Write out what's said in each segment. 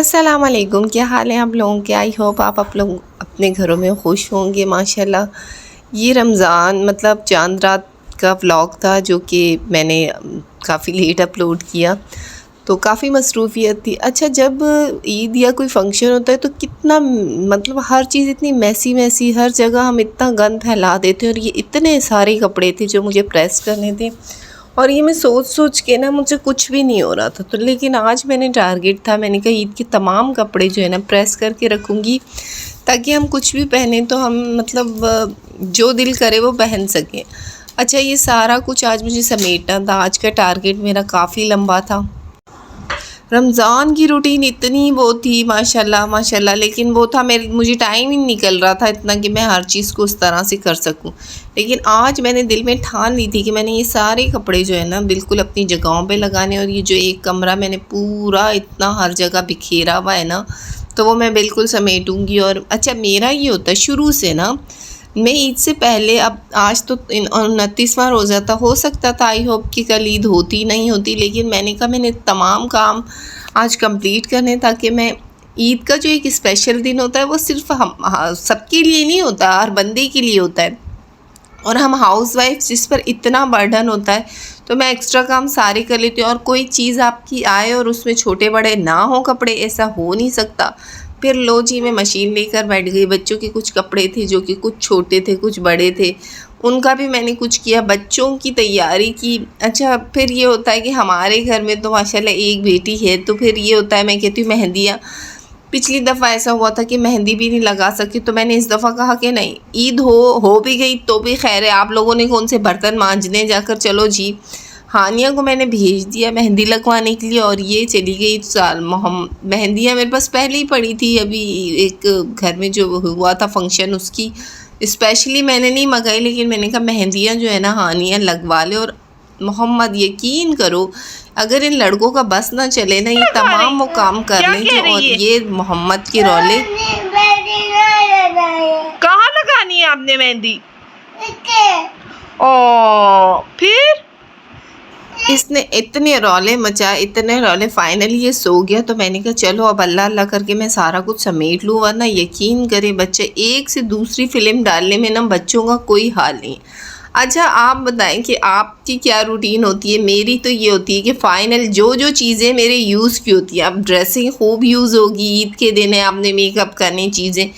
अस्सलाम वालेकुम। क्या हाल है आप लोगों के? आई होप आप लोग अपने घरों में खुश होंगे माशाल्लाह। ये रमज़ान मतलब चांद रात का व्लॉग था जो कि मैंने काफ़ी लेट अपलोड किया, तो काफ़ी मसरूफ़ियत थी। अच्छा, जब ईद या कोई फ़ंक्शन होता है तो कितना मतलब हर चीज़ इतनी मैसी हर जगह हम इतना गंद फैला देते हैं, और ये इतने सारे कपड़े थे जो मुझे प्रेस करने थे, और ये मैं सोच के ना मुझे कुछ भी नहीं हो रहा था। तो लेकिन आज मैंने टारगेट था, मैंने कहा ईद के तमाम कपड़े जो है ना प्रेस करके रखूँगी, ताकि हम कुछ भी पहने तो हम मतलब जो दिल करे वो पहन सकें। अच्छा, ये सारा कुछ आज मुझे समेटना था। आज का टारगेट मेरा काफ़ी लंबा था। रमज़ान की रूटीन इतनी वो थी माशाल्लाह माशाल्लाह, लेकिन वो था मुझे टाइम ही निकल रहा था इतना कि मैं हर चीज़ को उस तरह से कर सकूं। लेकिन आज मैंने दिल में ठान ली थी कि मैंने ये सारे कपड़े जो है ना बिल्कुल अपनी जगहों पे लगाने, और ये जो एक कमरा मैंने पूरा इतना हर जगह बिखेरा हुआ है ना, तो वो मैं बिल्कुल समेटूँगी। और अच्छा, मेरा ये होता है शुरू से ना, मैं ईद से पहले, अब आज तो 29वां रोज़ा था, हो सकता था आई होप कि कल ईद होती नहीं होती, लेकिन मैंने कहा मैंने तमाम काम आज कंप्लीट करने, ताकि मैं ईद का जो एक स्पेशल दिन होता है वो सिर्फ हम सबके लिए नहीं होता, हर बंदे के लिए होता है। और हम हाउसवाइफ जिस पर इतना बर्डन होता है, तो मैं एक्स्ट्रा काम सारे कर लेती हूँ। और कोई चीज़ आपकी आए और उसमें छोटे बड़े ना हो कपड़े, ऐसा हो नहीं सकता। फिर लो जी, मैं मशीन लेकर बैठ गई। बच्चों के कुछ कपड़े थे जो कि कुछ छोटे थे कुछ बड़े थे, उनका भी मैंने कुछ किया, बच्चों की तैयारी की। अच्छा, फिर ये होता है कि हमारे घर में तो माशाल्लाह एक बेटी है, तो फिर ये होता है, मैं कहती हूँ मेहंदियाँ, पिछली दफ़ा ऐसा हुआ था कि मेहंदी भी नहीं लगा सकी, तो मैंने इस दफ़ा कहा कि नहीं, ईद हो भी गई तो भी खैर है, आप लोगों ने कौन से बर्तन मांजने जाकर, चलो जी। हानिया को मैंने भेज दिया मेहंदी लगवाने के लिए, और ये चली गई साल मेहंदियाँ मेरे पास पहले ही पड़ी थी। अभी एक घर में जो हुआ था फंक्शन, उसकी स्पेशली मैंने नहीं मंगाई, लेकिन मैंने कहा मेहंदियाँ जो है ना हानिया लगवा ले। और मोहम्मद, यकीन करो, अगर इन लड़कों का बस ना चले ना, ये तमाम वो काम कर लें जो, और ये मोहम्मद के रौले। कहाँ लगानी है आपने मेहंदी? ओ, फिर इसने इतने रौले मचाए, इतने रौले, फाइनली ये सो गया। तो मैंने कहा चलो अब अल्लाह अल्लाह करके मैं सारा कुछ समेट लूँ, वरना यकीन करें बच्चे एक से दूसरी फिल्म डालने में ना बच्चों का कोई हाल नहीं। अच्छा, आप बताएं कि आपकी क्या रूटीन होती है? मेरी तो ये होती है कि फ़ाइनल जो चीज़ें मेरे यूज़ की होती हैं, अब ड्रेसिंग खूब यूज़ होगी, ईद के दिन है, आपने मेकअप करनी चीज़ें,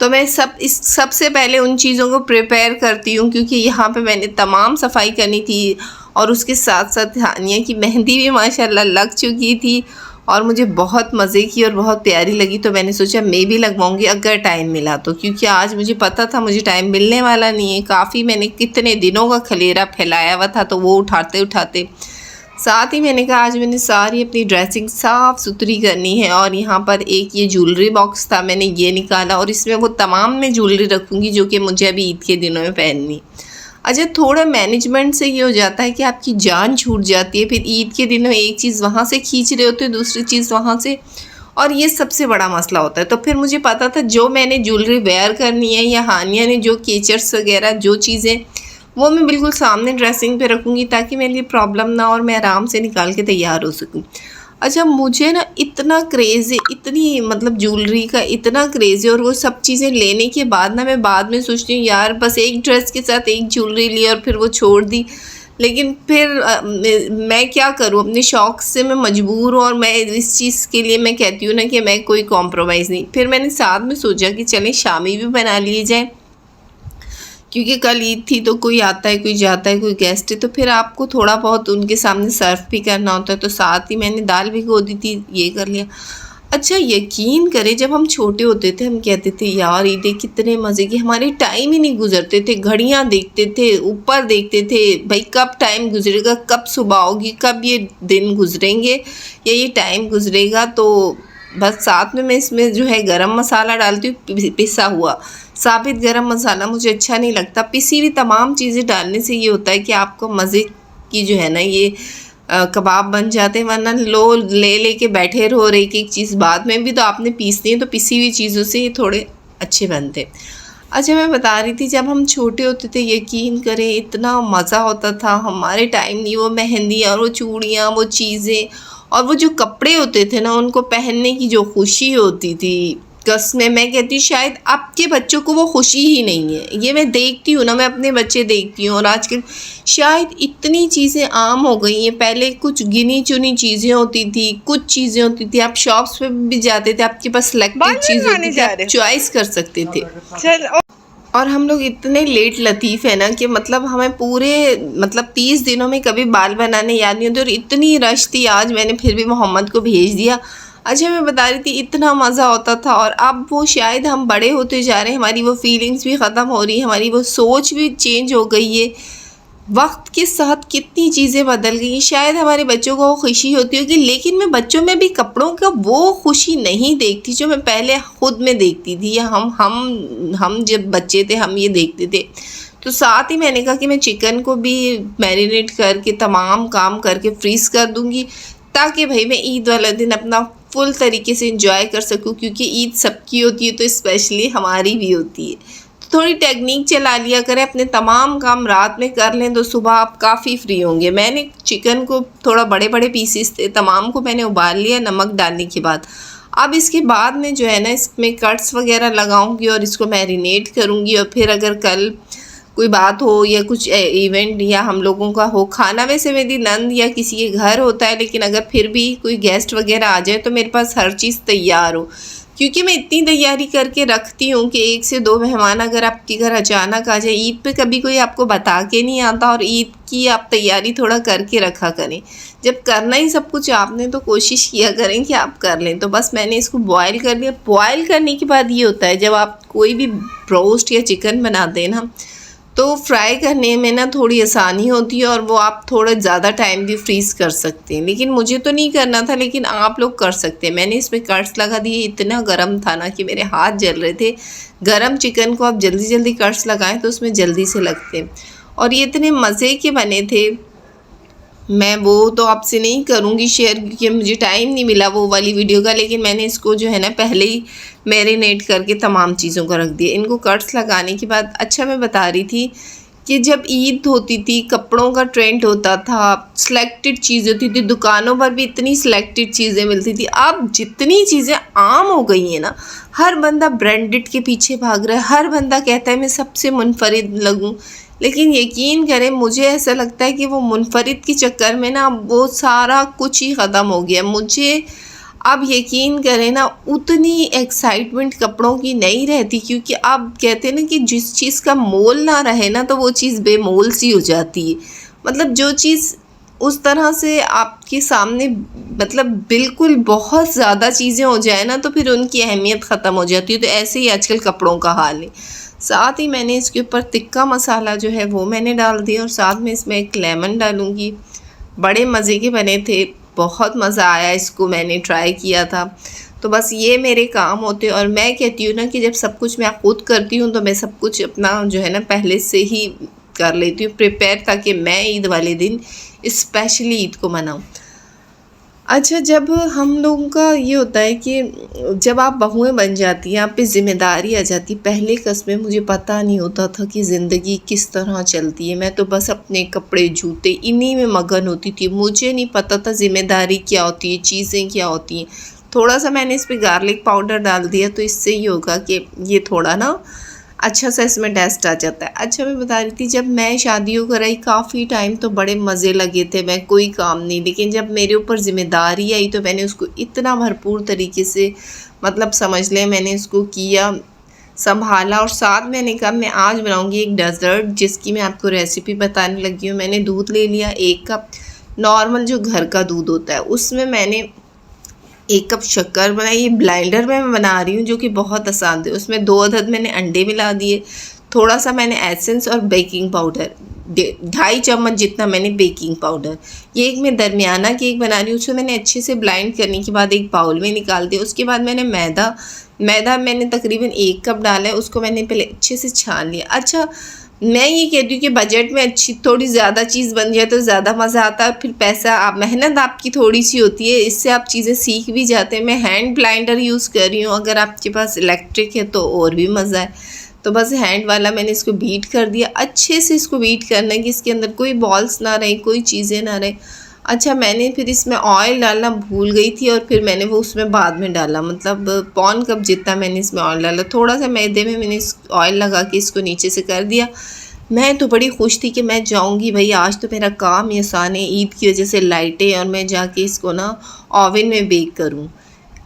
तो मैं सबसे पहले उन चीज़ों को प्रिपेयर करती हूँ, क्योंकि यहाँ पे मैंने तमाम सफाई करनी थी। और उसके साथ साथ हानिया की मेहंदी भी माशाल्लाह लग चुकी थी, और मुझे बहुत मज़े की और बहुत प्यारी लगी, तो मैंने सोचा मैं भी लगवाऊंगी अगर टाइम मिला तो, क्योंकि आज मुझे पता था मुझे टाइम मिलने वाला नहीं है। काफ़ी मैंने कितने दिनों का खलेरा फैलाया हुआ था, तो वो उठाते उठाते साथ ही मैंने कहा आज मैंने सारी अपनी ड्रेसिंग साफ़ सुथरी करनी है। और यहाँ पर एक ये ज्वेलरी बॉक्स था, मैंने ये निकाला, और इसमें वो तमाम मैं ज्वेलरी रखूँगी जो कि मुझे अभी ईद के दिनों में पहननी। अच्छा, थोड़ा मैनेजमेंट से ये हो जाता है कि आपकी जान छूट जाती है, फिर ईद के दिनों एक चीज़ वहाँ से खींच रहे होते हैं, दूसरी चीज़ वहाँ से, और ये सबसे बड़ा मसला होता है। तो फिर मुझे पता था जो मैंने ज्वेलरी वेयर करनी है, या हानिया ने जो केचर्स वगैरह जो चीज़ें, वो मैं बिल्कुल सामने ड्रेसिंग पे रखूँगी, ताकि मेरे लिए प्रॉब्लम ना, और मैं आराम से निकाल के तैयार हो सकूँ। अच्छा, मुझे ना इतना क्रेज़ है, इतनी मतलब ज्वेलरी का इतना क्रेज़ है, और वो सब चीज़ें लेने के बाद ना मैं बाद में सोचती हूँ यार बस एक ड्रेस के साथ एक ज्वेलरी ली और फिर वो छोड़ दी। लेकिन फिर मैं क्या करूँ, अपने शौक़ से मैं मजबूर हूँ, और मैं इस चीज़ के लिए मैं कहती हूँ ना कि मैं कोई कॉम्प्रोमाइज़ नहीं। फिर मैंने साथ में सोचा कि चलें शामी भी बना लिए जाए, क्योंकि कल ईद थी, तो कोई आता है कोई जाता है, कोई गेस्ट है, तो फिर आपको थोड़ा बहुत उनके सामने सर्व भी करना होता है। तो साथ ही मैंने दाल भिगो दी थी, ये कर लिया। अच्छा, यकीन करें, जब हम छोटे होते थे हम कहते थे यार ईदें कितने मज़े की, हमारे टाइम ही नहीं गुजरते थे, घड़ियाँ देखते थे, ऊपर देखते थे, भाई कब टाइम गुजरेगा, कब सुबह होगी, कब ये दिन गुजरेंगे या ये टाइम गुजरेगा। तो बस साथ में मैं इसमें जो है गरम मसाला डालती हूँ, पिसा हुआ साबित गरम मसाला मुझे अच्छा नहीं लगता। पिसी हुई तमाम चीज़ें डालने से ये होता है कि आपको मज़े की जो है ना ये कबाब बन जाते हैं, वरना लो ले के बैठे रहो, और एक एक चीज़ बाद में भी तो आपने पीसनी है, तो पिसी हुई चीज़ों से ये थोड़े अच्छे बनते। अच्छा, मैं बता रही थी जब हम छोटे होते थे, यकीन करें इतना मज़ा होता था, हमारे टाइम नहीं, वो मेहंदी और वो चूड़ियाँ वो चीज़ें, और वो जो कपड़े होते थे ना, उनको पहनने की जो खुशी होती थी, कसमें मैं कहती हूँ शायद आपके बच्चों को वो खुशी ही नहीं है। ये मैं देखती हूँ ना, मैं अपने बच्चे देखती हूँ, और आजकल शायद इतनी चीज़ें आम हो गई हैं। पहले कुछ गिनी चुनी चीज़ें होती थी, कुछ चीज़ें होती थी, आप शॉप्स पे भी जाते थे, आपके पास सिलेक्टेड चीज़ होती थी, आप चॉइस कर सकते थे। और हम लोग इतने लेट लतीफ़ है ना कि मतलब हमें पूरे 30 दिनों में कभी बाल बनाने याद नहीं होते, और इतनी रश थी आज मैंने फिर भी मोहम्मद को भेज दिया। अच्छा, मैं बता रही थी इतना मज़ा होता था, और अब वो शायद हम बड़े होते जा रहे हैं, हमारी वो फीलिंग्स भी ख़त्म हो रही है, हमारी वो सोच भी चेंज हो गई है। वक्त के साथ कितनी चीज़ें बदल गई। शायद हमारे बच्चों को वो खुशी होती होगी, लेकिन मैं बच्चों में भी कपड़ों का वो खुशी नहीं देखती जो मैं पहले खुद में देखती थी, या हम जब बच्चे थे हम ये देखते थे। तो साथ ही मैंने कहा कि मैं चिकन को भी मैरिनेट करके तमाम काम करके फ्रीज़ कर दूँगी, ताकि भाई मैं ईद वाला दिन अपना फुल तरीके से इंजॉय कर सकूँ, क्योंकि ईद सबकी होती है तो स्पेशली हमारी भी होती है। थोड़ी टेक्निक चला लिया करें, अपने तमाम काम रात में कर लें तो सुबह आप काफ़ी फ्री होंगे। मैंने चिकन को थोड़ा बड़े बड़े पीसेस थे, तमाम को मैंने उबाल लिया नमक डालने के बाद। अब इसके बाद में जो है ना, इसमें कट्स वगैरह लगाऊंगी और इसको मैरिनेट करूंगी, और फिर अगर कल कोई बात हो या कुछ इवेंट या हम लोगों का हो खाना, वैसे मेरी नंद या किसी के घर होता है, लेकिन अगर फिर भी कोई गेस्ट वगैरह आ जाए तो मेरे पास हर चीज़ तैयार हो, क्योंकि मैं इतनी तैयारी करके रखती हूँ कि 1 से 2 मेहमान अगर आपके घर अचानक आ जाए, ईद पे कभी कोई आपको बता के नहीं आता, और ईद की आप तैयारी थोड़ा करके रखा करें। जब करना ही सब कुछ आपने, तो कोशिश किया करें कि आप कर लें। तो बस मैंने इसको बॉयल कर लिया। बॉयल करने के बाद ये होता है, जब आप कोई भी ब्रोस्ट या चिकन बनाते हैं ना, तो फ्राई करने में ना थोड़ी आसानी होती है, और वो आप थोड़ा ज़्यादा टाइम भी फ्रीज़ कर सकते हैं। लेकिन मुझे तो नहीं करना था, लेकिन आप लोग कर सकते हैं। मैंने इसमें कट्स लगा दिए, इतना गर्म था ना कि मेरे हाथ जल रहे थे। गरम चिकन को आप जल्दी जल्दी कट्स लगाएं तो उसमें जल्दी से लगते हैं, और ये इतने मज़े के बने थे। मैं वो तो आपसे नहीं करूँगी शेयर, क्योंकि मुझे टाइम नहीं मिला वो वाली वीडियो का, लेकिन मैंने इसको जो है ना पहले ही मैरिनेट करके तमाम चीज़ों को रख दिया। इनको कट्स लगाने के बाद, अच्छा मैं बता रही थी कि जब ईद होती थी कपड़ों का ट्रेंड होता था, सिलेक्टेड चीज़ होती थी, दुकानों पर भी इतनी सिलेक्टेड चीज़ें मिलती थी। अब जितनी चीज़ें आम हो गई हैं ना, हर बंदा ब्रांडेड के पीछे भाग रहा है, हर बंदा कहता है मैं सबसे मुनफरिद लगूँ। लेकिन यकीन करें, मुझे ऐसा लगता है कि वो मुनफरिद के चक्कर में ना वो सारा कुछ ही ख़त्म हो गया। मुझे अब यकीन करें ना, उतनी एक्साइटमेंट कपड़ों की नहीं रहती, क्योंकि अब कहते हैं ना कि जिस चीज़ का मोल ना रहे ना, तो वो चीज़ बेमोल सी हो जाती है। मतलब जो चीज़ उस तरह से आपके सामने बिल्कुल बहुत ज़्यादा चीज़ें हो जाए ना, तो फिर उनकी अहमियत ख़त्म हो जाती है। तो ऐसे ही आजकल कपड़ों का हाल है। साथ ही मैंने इसके ऊपर तिक्का मसाला जो है वो मैंने डाल दिया, और साथ में इसमें एक लेमन डालूँगी। बड़े मज़े के बने थे, बहुत मज़ा आया, इसको मैंने ट्राई किया था। तो बस ये मेरे काम होते, और मैं कहती हूँ ना कि जब सब कुछ मैं खुद करती हूँ तो मैं सब कुछ अपना जो है ना पहले से ही कर लेती हूँ प्रिपेयर, ताकि मैं ईद वाले दिन स्पेशली ईद को मनाऊँ। अच्छा, जब हम लोगों का ये होता है कि जब आप बहुएं बन जाती हैं, आप पे ज़िम्मेदारी आ जाती। पहले कसमें मुझे पता नहीं होता था कि ज़िंदगी किस तरह चलती है। मैं तो बस अपने कपड़े जूते इन्हीं में मगन होती थी, मुझे नहीं पता था ज़िम्मेदारी क्या होती है, चीज़ें क्या होती हैं। थोड़ा सा मैंने इस पर गार्लिक पाउडर डाल दिया, तो इससे ये होगा कि ये थोड़ा ना अच्छा सा इसमें टेस्ट आ जाता है। अच्छा, मैं बता रही थी, जब मैं शादियों कराई काफ़ी टाइम तो बड़े मज़े लगे थे, मैं कोई काम नहीं, लेकिन जब मेरे ऊपर ज़िम्मेदारी आई तो मैंने उसको इतना भरपूर तरीके से समझ लें मैंने उसको किया, संभाला। और साथ मैंने कहा मैं आज बनाऊंगी एक डेज़र्ट, जिसकी मैं आपको रेसिपी बताने लगी हूँ। मैंने दूध ले लिया 1 कप, नॉर्मल जो घर का दूध होता है, उसमें मैंने 1 कप शक्कर बनाई। ये ब्लेंडर में मैं बना रही हूँ, जो कि बहुत आसान है। उसमें 2 अदद मैंने अंडे मिला दिए, थोड़ा सा मैंने एसेंस और बेकिंग पाउडर, 2.5 चम्मच जितना मैंने बेकिंग पाउडर। ये एक मैं दरमियाना केक बना रही हूँ, उसको मैंने अच्छे से ब्लाइंड करने के बाद एक बाउल में निकाल दिया। उसके बाद मैंने मैदा मैंने तकरीबन 1 कप डाला है, उसको मैंने पहले अच्छे से छान लिया। अच्छा, मैं ये कहती हूँ कि बजट में अच्छी थोड़ी ज़्यादा चीज़ बन जाए तो ज़्यादा मज़ा आता है, फिर पैसा आप मेहनत आपकी थोड़ी सी होती है, इससे आप चीज़ें सीख भी जाते हैं। मैं हैंड ब्लाइंडर यूज़ कर रही हूँ, अगर आपके पास इलेक्ट्रिक है तो और भी मज़ा है। तो बस हैंड वाला मैंने इसको बीट कर दिया, अच्छे से इसको बीट करना है कि इसके अंदर कोई बॉल्स ना रहे, कोई चीज़ें ना रहे। अच्छा, मैंने फिर इसमें ऑयल डालना भूल गई थी और फिर मैंने वो उसमें बाद में डाला, मतलब पौन कप जितना मैंने इसमें ऑयल डाला। थोड़ा सा मैदे में मैंने इस ऑयल लगा के इसको नीचे से कर दिया। मैं तो बड़ी खुश थी कि मैं जाऊंगी भाई, आज तो मेरा काम ही आसान है, ईद की वजह से लाइटें, और मैं जाके इसको ना ओवन में बेक करूं।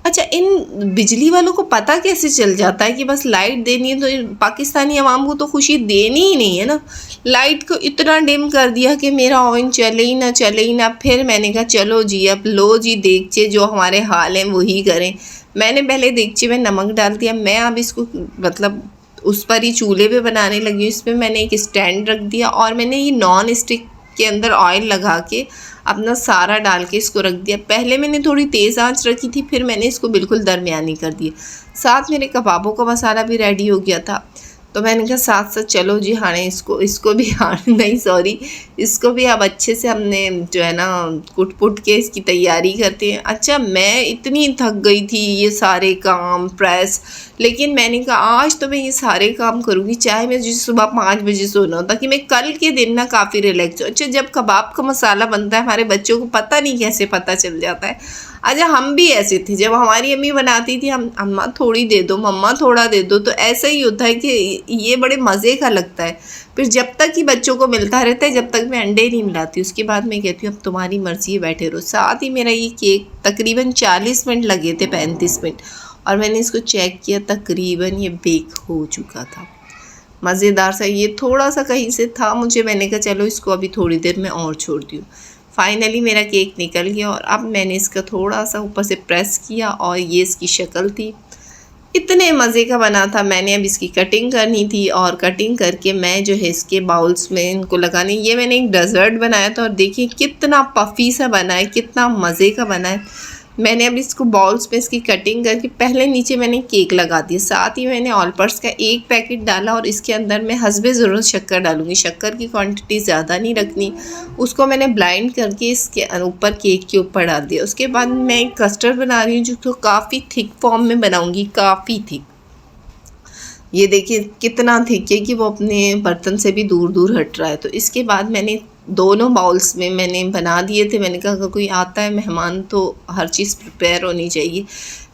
अच्छा, इन बिजली वालों को पता कैसे चल जाता है कि बस लाइट देनी है, तो पाकिस्तानी अवाम को तो खुशी देनी ही नहीं है ना। लाइट को इतना डिम कर दिया कि मेरा ओवन चले ही ना चले ही ना। फिर मैंने कहा चलो जी, अब लो जी देगचे, जो हमारे हाल हैं वही करें। मैंने पहले देगचे में नमक डाल दिया। मैं अब इसको मतलब उस पर ही चूल्हे पे बनाने लगी हूँ। इसमें मैंने एक स्टैंड रख दिया और मैंने ये नॉन स्टिक के अंदर ऑयल लगा के अपना सारा डाल के इसको रख दिया। पहले मैंने थोड़ी तेज़ आंच रखी थी, फिर मैंने इसको बिल्कुल दरमियानी कर दिया। साथ मेरे कबाबों का मसाला भी रेडी हो गया था, तो मैंने कहा साथ साथ चलो जी हाँ इसको भी हाँ नहीं सॉरी इसको भी अब अच्छे से हमने जो है ना कुट पुट के इसकी तैयारी करते हैं। अच्छा, मैं इतनी थक गई थी ये सारे काम प्रेस, लेकिन मैंने कहा आज तो मैं ये सारे काम करूँगी, चाहे मैं जिस सुबह 5 बजे सोना होता, कि मैं कल के दिन ना काफ़ी रिलैक्स हूँ। अच्छा, जब कबाब का मसाला बनता है हमारे बच्चों को पता नहीं कैसे पता चल जाता है। अच्छा, हम भी ऐसे थे, जब हमारी अम्मी बनाती थी, हम अम्मा थोड़ी दे दो, मम्मा थोड़ा दे दो, तो ऐसा ही होता है कि ये बड़े मज़े का लगता है। फिर जब तक कि बच्चों को मिलता रहता है, जब तक मैं अंडे नहीं मिलाती, उसके बाद मैं कहती हूँ अब तुम्हारी मर्ज़ी है, बैठे रहो। साथ ही मेरा ये केक तकरीबन 40 मिनट लगे थे, 35 मिनट, और मैंने इसको चेक किया, तकरीबन ये बेक हो चुका था। मज़ेदार सा ये थोड़ा सा कहीं से था, मैंने कहा चलो इसको अभी थोड़ी देर में और छोड़ दूँ। फाइनली मेरा केक निकल गया और अब मैंने इसका थोड़ा सा ऊपर से प्रेस किया और ये इसकी शक्ल थी। इतने मज़े का बना था। मैंने अब इसकी कटिंग करनी थी और कटिंग करके मैं जो है इसके बाउल्स में इनको लगाने, ये मैंने एक डेज़र्ट बनाया था और देखिए कितना पफ़ी सा बना है, कितना मज़े का बना है। मैंने अब इसको बाउल्स में इसकी कटिंग करके पहले नीचे मैंने केक लगा दिया, साथ ही मैंने ऑल पर्स का एक पैकेट डाला और इसके अंदर मैं हस्बे ज़रूरत शक्कर डालूँगी। शक्कर की क्वांटिटी ज़्यादा नहीं रखनी, उसको मैंने ब्लाइंड करके इसके ऊपर केक के ऊपर डाल दिया। उसके बाद मैं एक कस्टर्ड बना रही हूँ जो काफ़ी थिक फॉर्म में बनाऊँगी, काफ़ी थिक। ये देखिए कितना थिक है कि वो अपने बर्तन से भी दूर दूर हट रहा है। तो इसके बाद मैंने दोनों बाउल्स में मैंने बना दिए थे। मैंने कहा अगर कोई आता है मेहमान तो हर चीज़ प्रिपेयर होनी चाहिए।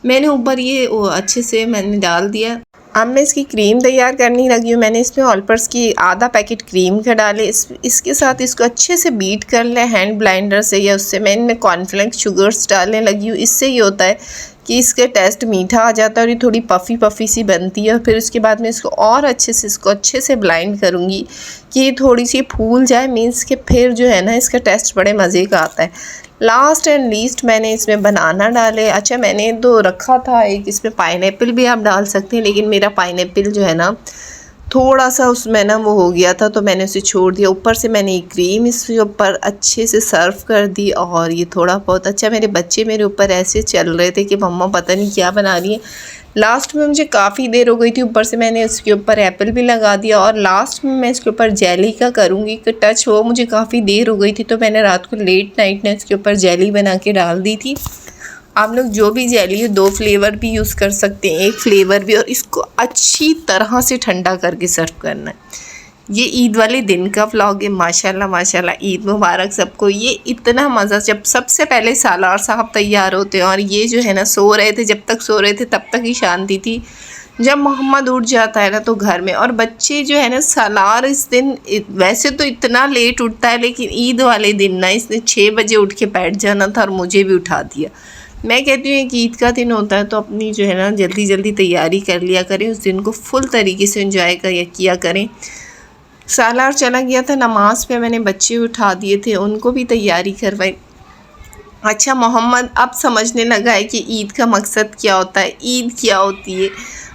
मैंने ऊपर ये अच्छे से मैंने डाल दिया। अब मैं इसकी क्रीम तैयार करनी लगी हूँ। मैंने इसमें ऑल पर्स की आधा पैकेट क्रीम का डाले, इसके साथ इसको अच्छे से बीट कर लें हैंड ब्लाइंडर से या उससे। मैं इनमें कॉर्नफ्लेक्स शुगर्स डालने लगी हूँ। इससे ये होता है कि इसका टेस्ट मीठा आ जाता है और ये थोड़ी पफ़ी पफ़ी सी बनती है। और फिर उसके बाद मैं इसको और अच्छे से ब्लाइंड करूँगी कि ये थोड़ी सी फूल जाए, मीन्स के फिर जो है ना इसका टेस्ट बड़े मज़े का आता है। लास्ट एंड लीस्ट मैंने इसमें बनाना डाले। अच्छा, मैंने तो रखा था एक, इसमें पाइनएप्पल भी आप डाल सकते हैं, लेकिन मेरा पाइनएप्पल जो है ना थोड़ा सा उसमें ना वो हो गया था, तो मैंने उसे छोड़ दिया। ऊपर से मैंने ये क्रीम इसके ऊपर अच्छे से सर्व कर दी और ये थोड़ा बहुत। अच्छा, मेरे बच्चे मेरे ऊपर ऐसे चल रहे थे कि मम्मा पता नहीं क्या बना रही है। लास्ट में मुझे काफ़ी देर हो गई थी, ऊपर से मैंने इसके ऊपर एप्पल भी लगा दिया और लास्ट में मैं इसके ऊपर जेली का करूँगी कि टच हो। मुझे काफ़ी देर हो गई थी, तो मैंने रात को लेट नाइट में इसके ऊपर जेली बना के डाल दी थी। आप लोग जो भी जेली है 2 फ्लेवर भी यूज़ कर सकते हैं, 1 फ्लेवर भी, और इसको अच्छी तरह से ठंडा करके सर्व करना है। ये ईद वाले दिन का व्लॉग है। माशाल्लाह माशाल्लाह, ईद मुबारक सबको। ये इतना मज़ा, जब सबसे पहले सालार साहब तैयार होते हैं और ये जो है ना सो रहे थे, जब तक सो रहे थे तब तक ही शांति थी। जब मोहम्मद उठ जाता है ना तो घर में, और बच्चे जो है ना सालार इस दिन वैसे तो इतना लेट उठता है, लेकिन ईद वाले दिन ना इसने 6 बजे उठ के बैठ जाना था और मुझे भी उठा दिया। मैं कहती हूँ कि ईद का दिन होता है तो अपनी जो है ना जल्दी जल्दी तैयारी कर लिया करें, उस दिन को फुल तरीके से एंजॉय किया करें। सालार चला गया था नमाज पे, मैंने बच्चे उठा दिए थे, उनको भी तैयारी करवाई। अच्छा, मोहम्मद अब समझने लगा है कि ईद का मकसद क्या होता है, ईद क्या होती है,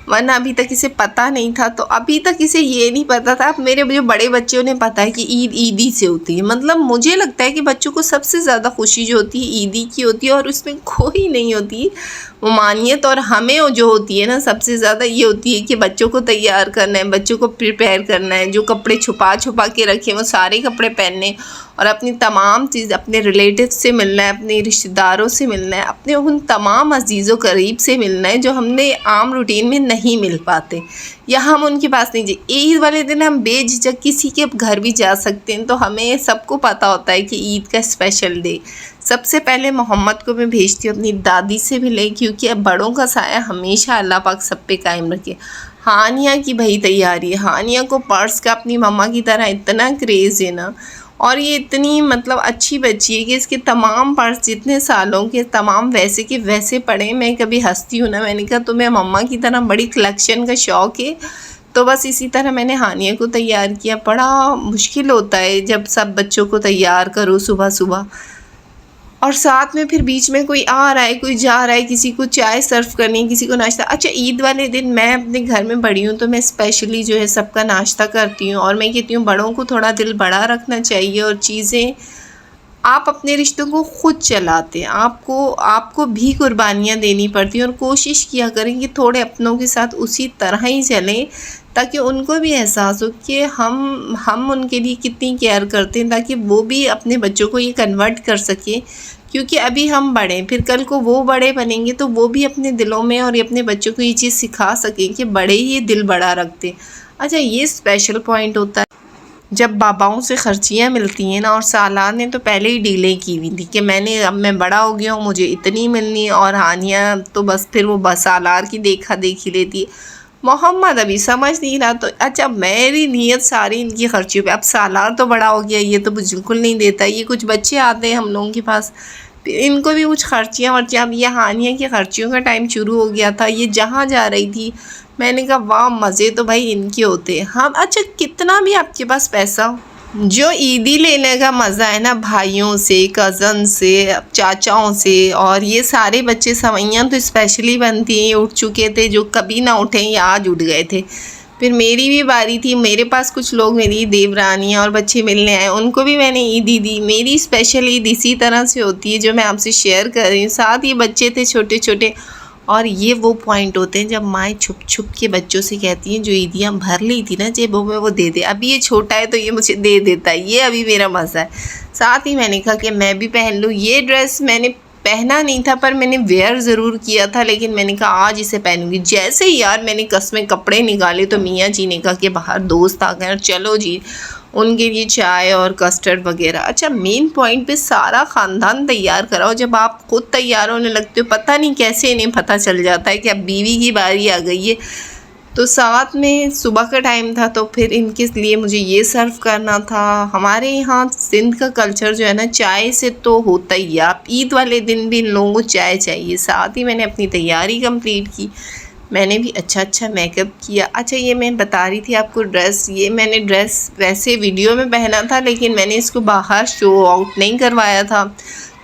वरना अभी तक इसे पता नहीं था। तो अभी तक इसे ये नहीं पता था। अब मेरे जो बड़े बच्चे उन्हें पता है कि ईद ईदी से होती है। मतलब मुझे लगता है कि बच्चों को सबसे ज़्यादा खुशी जो होती है ईदी की होती है, और उसमें कोई नहीं होती ममानियत। और हमें जो होती है ना सबसे ज़्यादा ये होती है कि बच्चों को तैयार करना है, बच्चों को प्रिपेयर करना है, जो कपड़े छुपा छुपा के रखे वो सारे कपड़े पहनने, और अपनी तमाम चीज़ अपने रिलेटिव से मिलना है, अपने रिश्तेदारों से मिलना है, अपने उन तमाम अजीज़ों करीब से मिलना है जो हमने आम रूटीन में नहीं मिल पाते, या हम उनके पास नहीं जाए। ईद वाले दिन हम बेझिझक किसी के घर भी जा सकते हैं। तो हमें सबको पता होता है कि ईद का स्पेशल डे सबसे पहले मोहम्मद को मैं भेजती हूँ अपनी दादी से भी ले, क्योंकि अब बड़ों का साया हमेशा अल्लाह पाक सब पे कायम रखे। हानिया की भाई तैयारी है, हानिया को पर्स का अपनी मम्मा की तरह इतना क्रेज़ है ना, और ये इतनी मतलब अच्छी बच्ची है कि इसके तमाम पर्स जितने सालों के तमाम वैसे के वैसे पड़े। मैं कभी हंसती हूँ ना, मैंने कहा तुम्हें मम्मा की तरह बड़ी कलेक्शन का शौक़ है। तो बस इसी तरह मैंने हानिया को तैयार किया। बड़ा मुश्किल होता है जब सब बच्चों को तैयार करो सुबह सुबह, और साथ में फिर बीच में कोई आ रहा है कोई जा रहा है, किसी को चाय सर्व करनी है, किसी को नाश्ता। अच्छा, ईद वाले दिन मैं अपने घर में बड़ी हूँ तो मैं स्पेशली जो है सबका नाश्ता करती हूँ, और मैं कहती हूँ बड़ों को थोड़ा दिल बड़ा रखना चाहिए, और चीज़ें आप अपने रिश्तों को खुद चलाते हैं, आपको भी कुर्बानियाँ देनी पड़ती हैं, और कोशिश किया करें कि थोड़े अपनों के साथ उसी तरह ही चलें, ताकि उनको भी एहसास हो कि हम उनके लिए कितनी केयर करते हैं, ताकि वो भी अपने बच्चों को ये कन्वर्ट कर सकें। क्योंकि अभी हम बड़े, फिर कल को वो बड़े बनेंगे तो वो भी अपने दिलों में और अपने बच्चों को ये चीज़ सिखा सकें कि बड़े ही ये दिल बड़ा रखते। अच्छा, ये स्पेशल पॉइंट होता है जब बाबाओं से खर्चियाँ मिलती हैं ना, और सालार ने तो पहले ही डीलें की हुई थी कि अब मैं बड़ा हो गया हूँ, मुझे इतनी मिलनी, और हानिया तो बस फिर वो बस सालार की देखा देखी लेती है। मोहम्मद अभी समझ नहीं रहा, तो अच्छा मेरी नीयत सारी इनकी खर्चियों पे। अब सालार तो बड़ा हो गया, ये तो बिल्कुल नहीं देता। ये कुछ बच्चे आते हैं हम लोगों के पास, इनको भी कुछ खर्चियाँ वर्चियाँ। अब ये हानिया की खर्चियों का टाइम शुरू हो गया था, ये जहाँ जा रही थी मैंने कहा वाह, मज़े तो भाई इनके होते हैं। हम अच्छा, कितना भी आपके पास पैसा हो, जो ईदी लेने का मज़ा है ना भाइयों से, कज़न से, चाचाओं से, और ये सारे बच्चे सवैयाँ तो स्पेशली बनती हैं। उठ चुके थे जो कभी ना उठे, ये आज उठ गए थे। फिर मेरी भी बारी थी, मेरे पास कुछ लोग, मेरी देवरानियाँ और बच्चे मिलने आए, उनको भी मैंने ईदी दी। मेरी स्पेशल ईद इसी तरह से होती है जो मैं आपसे शेयर कर रही हूँ। साथ ही बच्चे थे छोटे छोटे, और ये वो पॉइंट होते हैं जब माएँ छुप छुप के बच्चों से कहती हैं जो ईदियाँ भर ली थी ना जेबों में, वो दे दे। अभी ये छोटा है तो ये मुझे दे देता है, ये अभी मेरा मज़ा है। साथ ही मैंने कहा कि मैं भी पहन लूँ। ये ड्रेस मैंने पहना नहीं था पर मैंने वेयर ज़रूर किया था, लेकिन मैंने कहा आज इसे पहनूंगी। जैसे ही यार मैंने कसमें कपड़े निकाले तो मियाँ जी ने कहा कि बाहर दोस्त आ गए, चलो जी उनके लिए चाय और कस्टर्ड वगैरह। अच्छा, मेन पॉइंट पे सारा ख़ानदान तैयार कराओ। जब आप खुद तैयार होने लगते हो, पता नहीं कैसे इन्हें पता चल जाता है कि अब बीवी की बारी आ गई है। तो साथ में सुबह का टाइम था, तो फिर इनके लिए मुझे ये सर्व करना था। हमारे यहाँ सिंध का कल्चर जो है ना, चाय से तो होता ही है। आप ईद वाले दिन भी इन लोगों को चाय चाहिए। साथ ही मैंने अपनी तैयारी कंप्लीट की, मैंने भी अच्छा मेकअप किया। अच्छा, ये मैं बता रही थी आपको ड्रेस, ये मैंने ड्रेस वैसे वीडियो में पहना था, लेकिन मैंने इसको बाहर शो आउट नहीं करवाया था।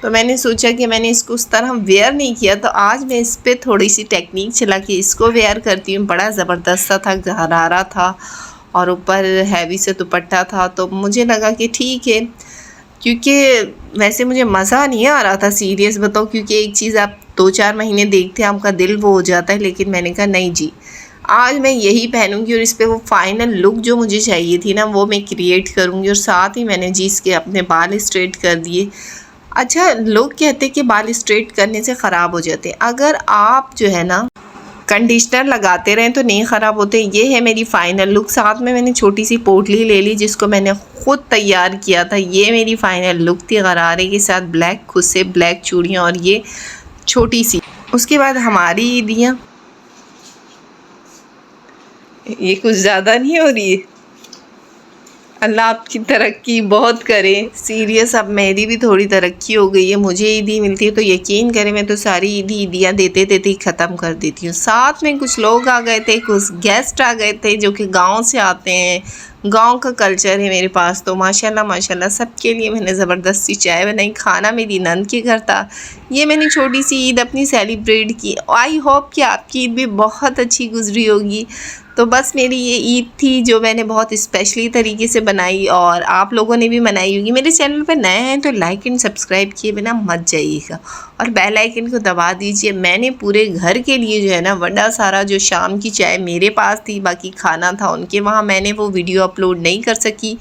तो मैंने सोचा कि मैंने इसको उस तरह वेयर नहीं किया, तो आज मैं इस पर थोड़ी सी टेक्निक चला के इसको वेयर करती हूँ। बड़ा ज़बरदस्त सा था, गरारा था, और ऊपर हैवी से दुपट्टा था। तो मुझे लगा कि ठीक है, क्योंकि वैसे मुझे मज़ा नहीं आ रहा था, सीरियस बताओ, क्योंकि एक चीज़ आप 2-4 महीने देखते हैं आपका दिल वो हो जाता है। लेकिन मैंने कहा नहीं जी, आज मैं यही पहनूंगी, और इस पर वो फाइनल लुक जो मुझे चाहिए थी ना वो मैं क्रिएट करूँगी। और साथ ही मैंने जी इसके अपने बाल स्ट्रेट कर दिए। अच्छा, लोग कहते हैं कि बाल स्ट्रेट करने से ख़राब हो जाते हैं। अगर आप जो है ना कंडीशनर लगाते रहें तो नहीं ख़राब होते। ये है मेरी फ़ाइनल लुक। साथ में मैंने छोटी सी पोटली ले ली जिसको मैंने ख़ुद तैयार किया था। ये मेरी फ़ाइनल लुक थी, गरारे के साथ ब्लैक, खुद से ब्लैक चूड़ियाँ, और ये छोटी सी। उसके बाद हमारी ईदियाँ, ये कुछ ज़्यादा नहीं हो रही है? अल्लाह आपकी तरक्की बहुत करे। सीरियस, अब मेरी भी थोड़ी तरक्की हो गई है। मुझे ईदी मिलती है तो यकीन करें मैं तो सारी ईदियाँ देते देते ही ख़त्म कर देती हूँ। साथ में कुछ लोग आ गए थे, कुछ गेस्ट आ गए थे जो कि गांव से आते हैं। गांव का कल्चर है मेरे पास, तो माशाल्लाह सबके लिए मैंने ज़बरदस्ती चाय बनाई। खाना मेरी नंद के घर था। ये मैंने छोटी सी ईद अपनी सेलिब्रेट की। आई होप कि आपकी ईद भी बहुत अच्छी गुजरी होगी। तो बस मेरी ये ईद थी जो मैंने बहुत स्पेशली तरीके से बनाई, और आप लोगों ने भी मनाई होगी। मेरे चैनल पर नए हैं तो लाइक एंड सब्सक्राइब किए बिना मत जाइएगा, और बेल आइकन को दबा दीजिए। मैंने पूरे घर के लिए जो है ना बड़ा सारा, जो शाम की चाय मेरे पास थी, बाकी खाना था उनके वहाँ, मैंने वो वीडियो अपलोड नहीं कर सकी,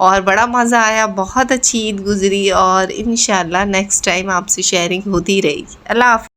और बड़ा मज़ा आया। बहुत अच्छी ईद गुजरी, और इंशाल्लाह नेक्स्ट टाइम आपसे शेयरिंग होती रहेगी। अल्लाह हाफ़िज़।